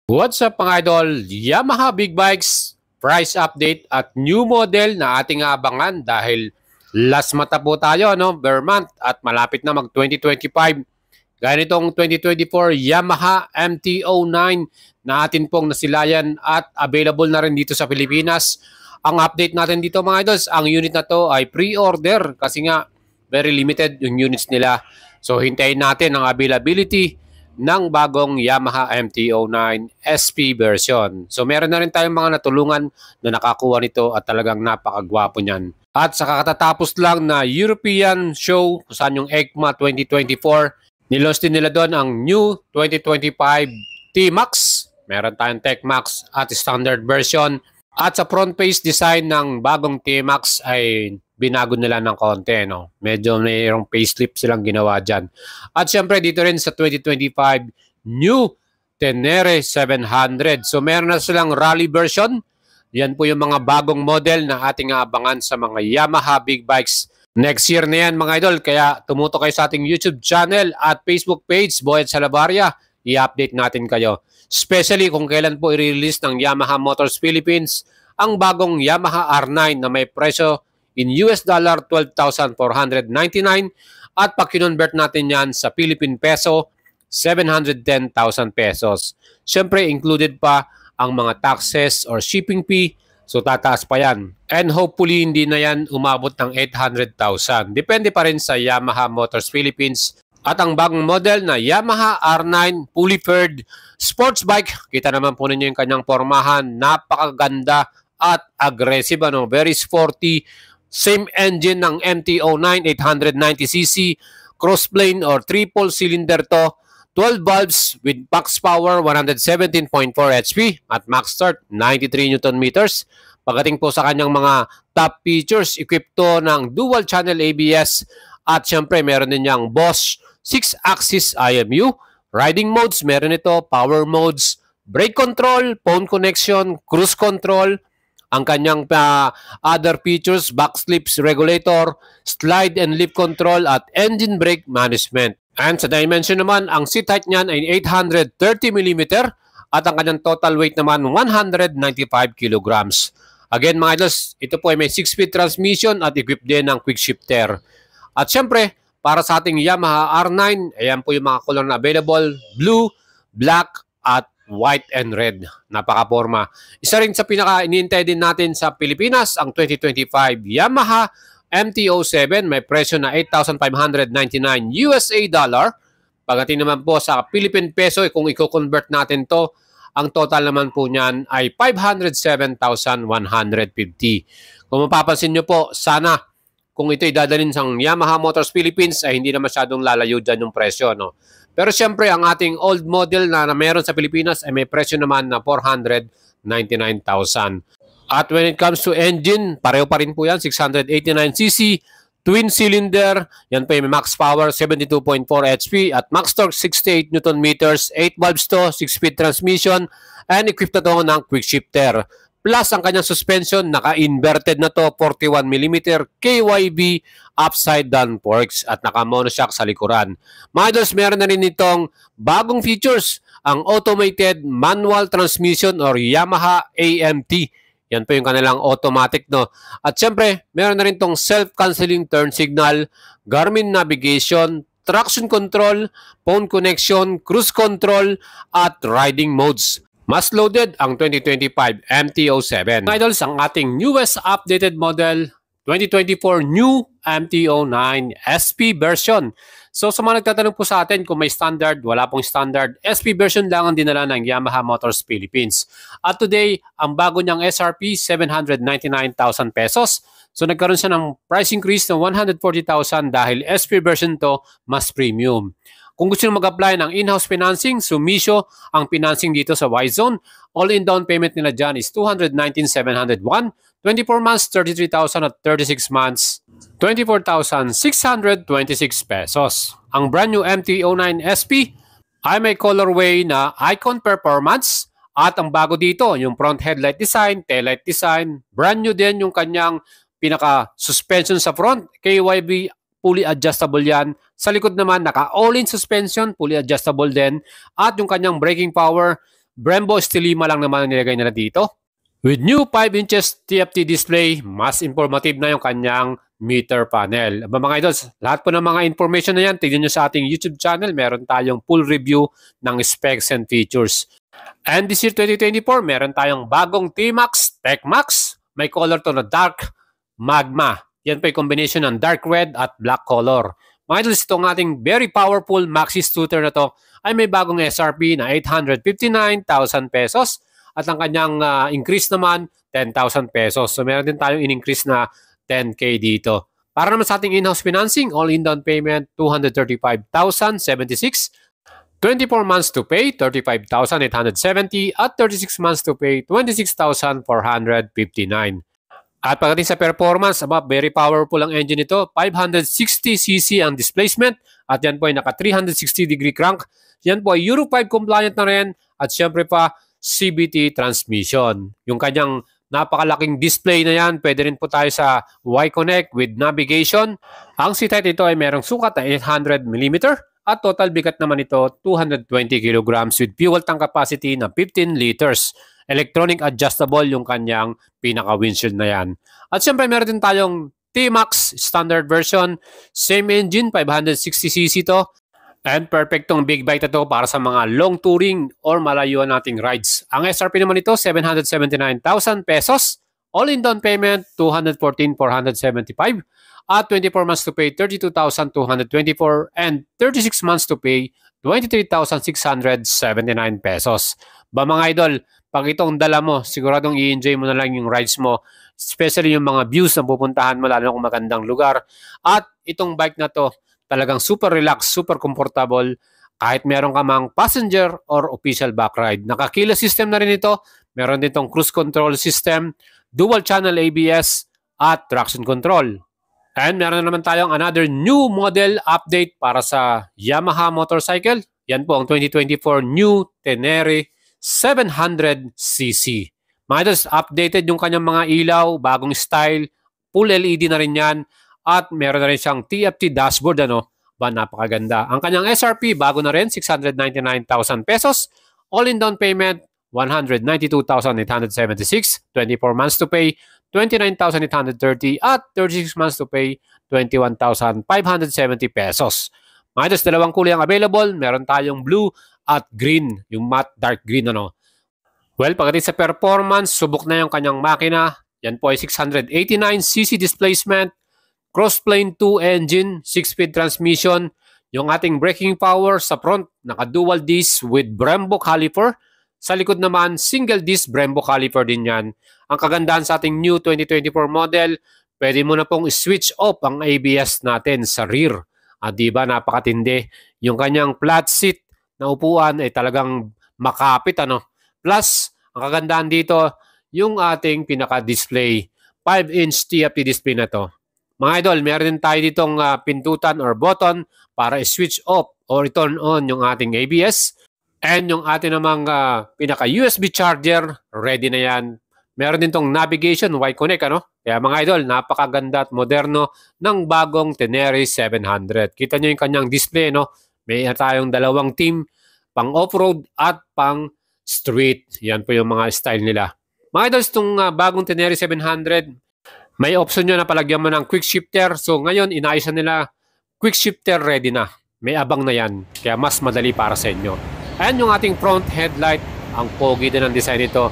What's up mga idol? Yamaha Big Bikes price update at new model na ating abangan dahil last mata po tayo, no? Per month at malapit na mag 2025. Gaya nitong 2024 Yamaha MT-09 na atin pong nasilayan at available na rin dito sa Pilipinas. Ang update natin dito mga idols, ang unit na to ay pre-order kasi nga very limited yung units nila. So hintayin natin ang availability ng bagong Yamaha MT-09 SP version. So meron na rin tayong mga natulungan na nakakuha nito at talagang napakagwapo niyan. At sa katatapos lang na European show kung saan yung EICMA 2024, nilaunch din nila doon ang new 2025 T-Max. Meron tayong Tech Max at standard version. At sa front face design ng bagong T-Max ay binago nila ng konti, no? Medyo mayroong facelift silang ginawa dyan. At syempre dito rin sa 2025 new Tenere 700. So meron na silang rally version. Yan po yung mga bagong model na ating aabangan sa mga Yamaha Big Bikes next year na yan mga idol. Kaya tumutok kayo sa ating YouTube channel at Facebook page, Boyet Salabarria. I-update natin kayo. Especially kung kailan po i-release ng Yamaha Motors Philippines ang bagong Yamaha R9 na may presyo in US dollar 12,499 at pag kinonvert natin yan sa Philippine peso 710,000 pesos. Siyempre included pa ang mga taxes or shipping fee, so tataas pa yan. And hopefully hindi na yan umabot ng 800,000. Depende pa rin sa Yamaha Motors Philippines. At ang bagong model na Yamaha R9 fully faired sports bike, kita naman po ninyo yung kanyang formahan, napakaganda at aggressive, ano, very sporty. Same engine ng MT-09 890cc, crossplane or triple cylinder to, 12 valves with max power 117.4 HP at max torque 93 Nm. Pagdating po sa kanyang mga top features, equipped to ng dual channel ABS at syempre meron din niyang Bosch 6-axis IMU. Riding modes, meron ito, power modes, brake control, phone connection, cruise control. Ang kanyang other features, back slips regulator, slide and lift control at engine brake management. And sa dimension naman, ang seat height niyan ay 830mm at ang kanyang total weight naman 195 kilograms. Again mga idols, ito po ay may 6-speed transmission at equipped din ng quick shifter. At syempre, para sa ating Yamaha R9, ayan po yung mga color na available, blue, black at white and red. Napaka-forma. Isa rin sa pinaka-iniintay din natin sa Pilipinas, ang 2025 Yamaha MT-07. May presyo na 8,599 USA dollar. Pagdating naman po sa Philippine peso, kung i-convert natin to, ang total naman po niyan ay 507,150. Kung mapapansin nyo po, sana kung ito'y dadalhin sa Yamaha Motors Philippines ay hindi na masyadong lalayo dyan yung presyo, no? Pero siyempre, ang ating old model na meron sa Pilipinas ay may presyo naman na 499,000. At when it comes to engine, pareho pa rin po yan, 689cc, twin cylinder, yan po yung max power, 72.4 HP, at max torque, 68 Nm, 8 valves to, 6-speed transmission, and equipped na to ng quick shifter. Plus, ang kanyang suspension, naka-inverted na to, 41mm KYB upside down forks at naka-monoshock sa likuran. Mga idols, meron na rin itong bagong features, ang automated manual transmission or Yamaha AMT. Yan po yung kanilang automatic, no? At syempre, meron na rin itong self-canceling turn signal, Garmin navigation, traction control, phone connection, cruise control, at riding modes. Mas loaded ang 2025 MT-07. Idols, ang ating newest updated model, 2024 new MT-09 SP version. So sa mga nagtatanong po sa atin kung may standard, wala pong standard. SP version lang ang dinala ng Yamaha Motors Philippines. At today, ang bago niyang SRP, 799,000 pesos. So nagkaroon siya ng price increase ng 140,000 dahil SP version to, mas premium. Kung gusto nyo mag-apply ng in-house financing, Sumisho ang financing dito sa Y-Zone. All-in down payment nila dyan is 219,701, 24 months, 33,000 at 36 months, 24,626 pesos. Ang brand new MT-09 SP ay may colorway na Icon Performance at ang bago dito, yung front headlight design, taillight design, brand new din yung kanyang pinaka-suspension sa front, KYB fully adjustable yan. Sa likod naman, naka all-in suspension, fully adjustable din. At yung kanyang braking power, Brembo Stilima lang naman ang nilagay nila dito. With new 5 inches TFT display, mas informative na yung kanyang meter panel. Mga idols, lahat po ng mga information na yan, tignan nyo sa ating YouTube channel. Meron tayong full review ng specs and features. And this year 2024, meron tayong bagong T-Max, Tech-Max. May color to na dark magma. Yan po yung combination ng dark red at black color. Mga idols, itong ating very powerful maxi scooter na to ay may bagong SRP na 859,000 pesos. At ang kanyang increase naman, 10,000 pesos. So meron din tayong in-increase na 10K dito. Para naman sa ating in-house financing, all-in down payment, 235,076. 24 months to pay, 35,870. At 36 months to pay, 26,459. At pagdating sa performance, very powerful ang engine nito. 560cc ang displacement. At yan po ay naka 360-degree crank. Yan po ay Euro 5 compliant na rin. At syempre pa, CVT transmission. Yung kanyang napakalaking display na yan, pwede rin po tayo sa Y-Connect with navigation. Ang seat height ito ay merong sukat na 800mm at total bigat naman ito 220 kg with fuel tank capacity na 15 liters. Electronic adjustable yung kanyang pinaka-windshield na yan. At syempre meron din tayong T-Max standard version, same engine, 560cc to. And perfect tong big bike na to para sa mga long touring or malayuan nating rides. Ang SRP naman ito, 779,000 pesos. All-in down payment, 214,475. At 24 months to pay, 32,224. And 36 months to pay, 23,679 pesos. Mga idol, pag itong dala mo, siguradong i-enjoy mo na lang yung rides mo. Especially yung mga views na pupuntahan mo, lalo kung magandang lugar. At itong bike na to, talagang super relaxed, super comfortable kahit meron ka mang passenger or official back ride. Naka-keyless system na rin ito. Meron din itong cruise control system, dual channel ABS at traction control. And meron naman tayong another new model update para sa Yamaha motorcycle. Yan po ang 2024 New Tenere 700cc. Mga idols, updated yung kanyang mga ilaw, bagong style, full LED na rin yan. At meron na rin siyang TFT dashboard, napakaganda. Ang kanyang SRP, bago na rin, 699,000 pesos. All-in down payment, 192,876. 24 months to pay, 29,830. At 36 months to pay, 21,570 pesos. Mga idols, dalawang kulay ang available. Meron tayong blue at green, yung matte dark green. Well, pagdating sa performance, subok na yung kanyang makina. Yan po ay 689cc displacement. Crossplane 2 engine, 6-speed transmission. Yung ating braking power sa front, naka-dual disc with Brembo caliper. Sa likod naman, single disc Brembo caliper din yan. Ang kagandahan sa ating new 2024 model, pwede mo na pong switch off ang ABS natin sa rear. Diba, napakatindi. Yung kanyang flat seat na upuan ay talagang makapit. Plus, ang kagandahan dito, yung ating pinaka-display, 5-inch TFT display na to. Mga idol, meron din tayo ditong pindutan or button para i-switch off or turn on yung ating ABS. And yung ating namang pinaka-USB charger, ready na yan. Meron din tong navigation, Y-Connect, Kaya mga idol, napakaganda at moderno ng bagong Tenere 700. Kita nyo yung kanyang display, May tayong dalawang team, pang off-road at pang street. Yan po yung mga style nila. Mga idol, itong bagong Tenere 700, may option nyo na palagyan mo ng quick shifter. So ngayon, inayos na nila, quick shifter ready na. May abang na yan. Kaya mas madali para sa inyo. Ayan yung ating front headlight. Ang pogi din ang design nito.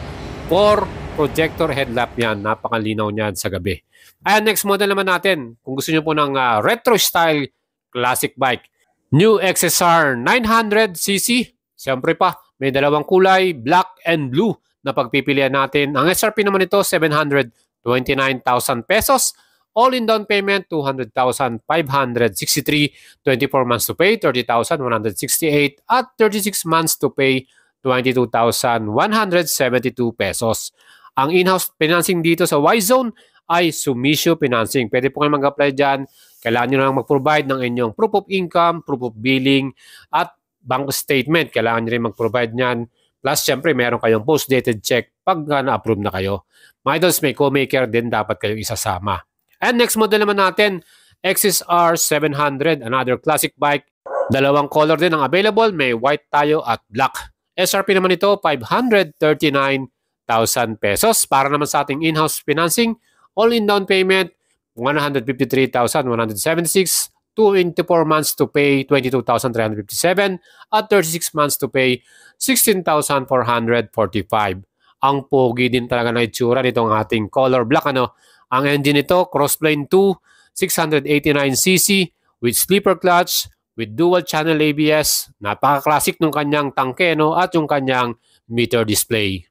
4 projector headlamp yan. Napakalinaw niyan sa gabi. Ayan, next model naman natin. Kung gusto nyo po ng retro style classic bike. New XSR 900cc. Siyempre pa, may dalawang kulay, black and blue na pagpipilian natin. Ang SRP naman ito, 729,000 pesos. All-in down payment, 200,563. 24 months to pay, 30,168. At 36 months to pay, 22,172 pesos. Ang in-house financing dito sa Y-Zone ay Sumisho Financing. Pwede po kayo mag-apply dyan. Kailangan nyo lang mag-provide ng inyong proof of income, proof of billing, at bank statement. Kailangan nyo rin mag-provide nyan. Plus, syempre, meron kayong post-dated check pag na-approve na kayo. Mga idols, may co-maker din dapat kayong isasama. And next model naman natin, XSR 700, another classic bike. Dalawang color din ang available, may white tayo at black. SRP naman ito, 539,000 pesos. Para naman sa ating in-house financing, all-in down payment, 153,176, 24 months to pay 22,357 at 36 months to pay 16,445. Ang pogi din talaga na itsura nitong ating color black. Ang engine nito, Crossplane 2, 689cc with sleeper clutch, with dual channel ABS. Napaka-classic nung kanyang tangke at yung kanyang meter display.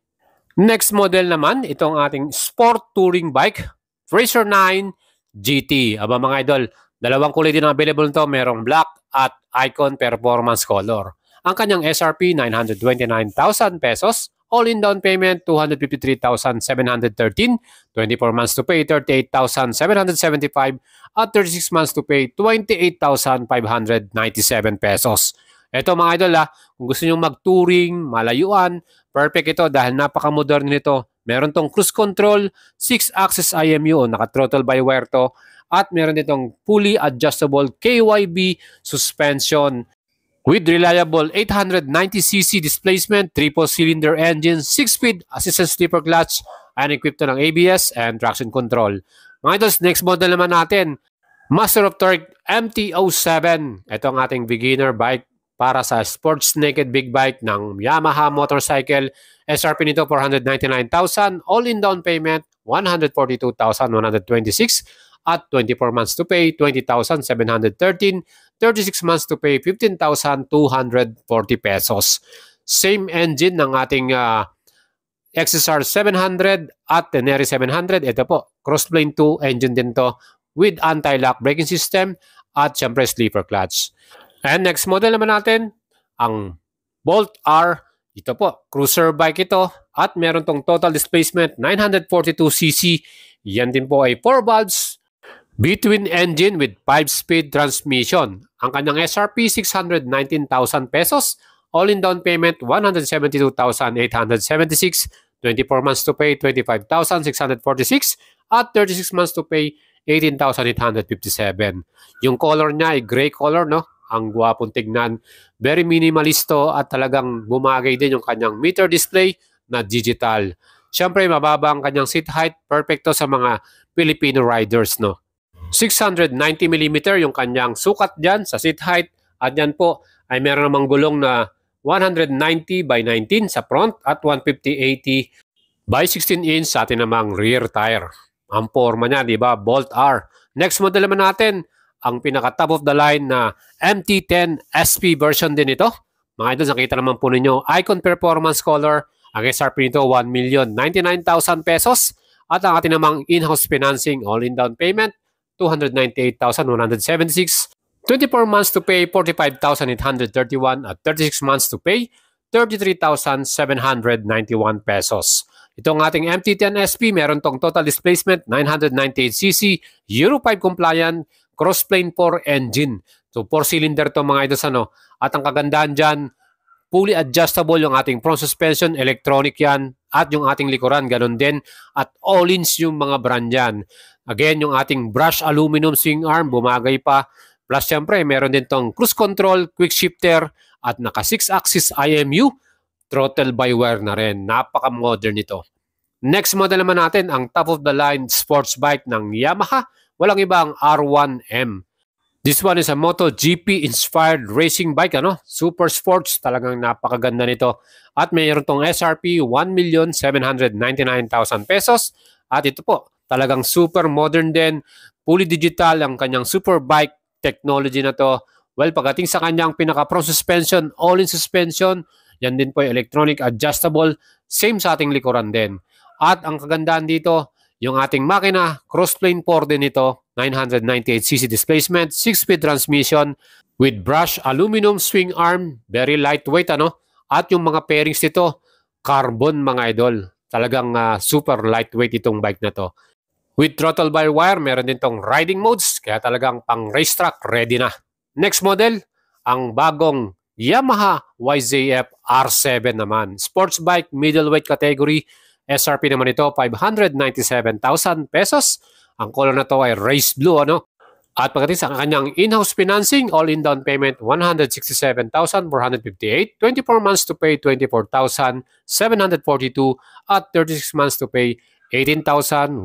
Next model naman, itong ating sport touring bike, Racer 9 GT. Aba mga idol, dalawang kulay din ang available nito, merong black at Icon Performance Color. Ang kanyang SRP, 929,000 pesos. All-in down payment, 253,713. 24 months to pay, 38,775. At 36 months to pay, 28,597 pesos. Ito mga idol kung gusto nyo mag-touring, malayuan, perfect ito dahil napaka-modern nito. Meron tong cruise control, 6-axis IMU, naka-throttle by wire to, at meron itong fully adjustable KYB suspension with reliable 890cc displacement, triple-cylinder engine, 6-speed assisted slipper clutch, and equipped ng ABS and traction control. Mga idols, next model naman natin, Master of Torque MT-07. Ito ang ating beginner bike para sa sports naked big bike ng Yamaha motorcycle. SRP nito 499,000, all-in down payment 142,126 at 24 months to pay 20,713, 36 months to pay 15,240 pesos. Same engine ng ating XSR 700 at Tenere 700. Ito po, Crossplane 2 engine din to with anti-lock braking system at syempre sleeper clutch. And next model naman natin, ang Bolt R. Ito po, cruiser bike ito at meron tong total displacement 942cc. Yan din po ay 4 valves between engine with 5-speed transmission. Ang kanyang SRP 619,000 pesos. All-in down payment 172,876. 24 months to pay 25,646 at 36 months to pay 18,857. Yung color niya ay gray color, Ang gwapong tignan. Very minimalist to at talagang bumagay din yung kanyang meter display na digital. Siyempre, mababa ang kanyang seat height. Perfecto sa mga Filipino riders, 690mm yung kanyang sukat dyan sa seat height. At yan po ay meron namang gulong na 190 by 19 sa front at 150/80 by 16 inch sa atin namang rear tire. Ang forma niya, di ba? Bolt R. Next model naman natin, ang pinaka top of the line na MT-10 SP version din ito. Mga idol, nakita naman po ninyo, Icon Performance Color. Ang SRP nito, 1,099,000 pesos. At ang ating namang in-house financing, all-in down payment, 298,176. 24 months to pay, 45,831. At 36 months to pay, 33,791 pesos. Ito ang ating MT-10 SP. Meron tong total displacement, 998cc, Euro 5 compliant, Crossplane 4 engine. So 4-cylinder to mga idos At ang kagandahan dyan, fully adjustable yung ating front suspension, electronic yan. At yung ating likuran, ganun din. At all-ins yung mga brand yan. Again, yung ating brush aluminum swing arm, bumagay pa. Plus syempre, meron din tong cruise control, quick shifter, at naka 6-axis IMU, throttle by wire na rin. Napaka-modern ito. Next model naman natin, ang top of the line sports bike ng Yamaha. Walang iba ang R1M. This one is a MotoGP inspired racing bike, Super sports, talagang napakaganda nito. At mayroon tong SRP 1,799,000 pesos. At ito po, talagang super modern din. Fully digital ang kanyang super bike technology na to. Well, pagdating sa kanyang pinaka-pro suspension, all-in suspension, yan din po yung electronic adjustable, same sa ating likuran din. At ang kagandahan dito, yung ating makina, Crossplane 4 din ito, 998cc displacement, 6-speed transmission with brush aluminum swing arm, very lightweight At yung mga pairings nito, carbon mga idol. Talagang super lightweight itong bike na to. With throttle by wire, meron din tong riding modes, kaya talagang pang racetrack ready na. Next model, ang bagong Yamaha YZF R7 naman. Sports bike, middleweight category. SRP naman ito, 597,000 pesos. Ang color na to ay race blue, At pagdating sa kanyang in-house financing, all-in down payment 167,458, 24 months to pay 24,742 at 36 months to pay 18,194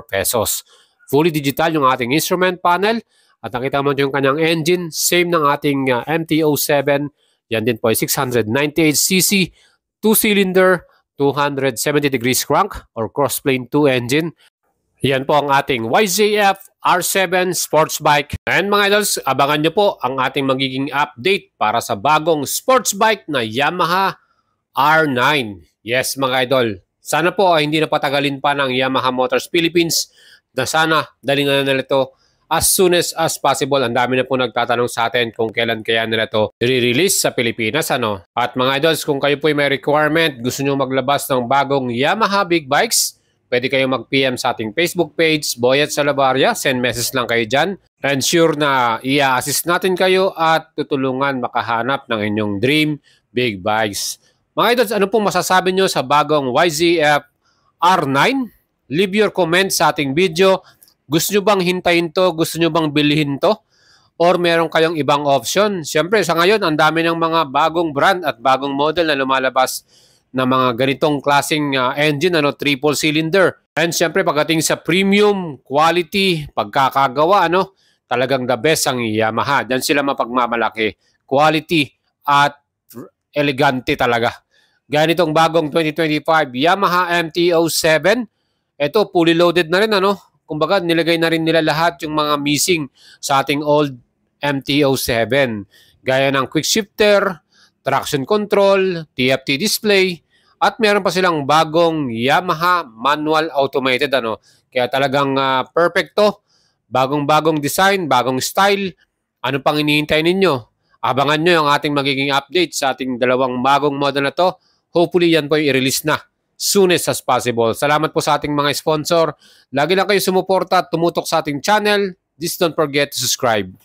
pesos. Fully digital yung ating instrument panel at nakita mo yung kanyang engine, same ng ating MT-07. Yan din po ay 698cc, 2-cylinder, 270 degrees crank or crossplane 2 engine. Yan po ang ating YZF R7 sports bike. And mga idols, abangan nyo po ang ating magiging update para sa bagong sports bike na Yamaha R9. Yes mga idol, sana po ay hindi na patagalin pa ng Yamaha Motors Philippines na sana dalingan na nila ito as soon as possible. Ang dami na po nagtatanong sa atin kung kailan kaya nila ito i-release sa Pilipinas. At mga idols, kung kayo po ay may requirement, gusto nyo maglabas ng bagong Yamaha Big Bikes, pwede kayong mag-PM sa ating Facebook page, Boyet Salabarria. Send message lang kayo dyan. And sure na i-assist natin kayo at tutulungan makahanap ng inyong dream big bikes. Mga idols, ano pong masasabi nyo sa bagong YZF R9? Leave your comments sa ating video. Gusto nyo bang hintayin to? Gusto nyo bang bilhin to? Or meron kayong ibang option? Siyempre, sa ngayon, ang dami ng mga bagong brand at bagong model na lumalabas na mga ganitong klaseng engine, triple cylinder. And siyempre pagdating sa premium, quality, pagkakagawa, talagang the best ang Yamaha. Diyan sila mapagmamalaki. Quality at elegante talaga. Ganitong bagong 2025 Yamaha MT-07. Ito, fully loaded na rin, Kumbaga, nilagay na rin nila lahat yung mga missing sa ating old MT-07. Gaya ng quick shifter, traction control, TFT display, at meron pa silang bagong Yamaha manual automated. Kaya talagang perfecto. Bagong-bagong design, bagong style. Ano pang hinihintay ninyo? Abangan nyo yung ating magiging update sa ating dalawang bagong model na to. Hopefully yan po i-release na soon as possible. Salamat po sa ating mga sponsor. Lagi lang kayo sumuporta at tumutok sa ating channel. Please don't forget to subscribe.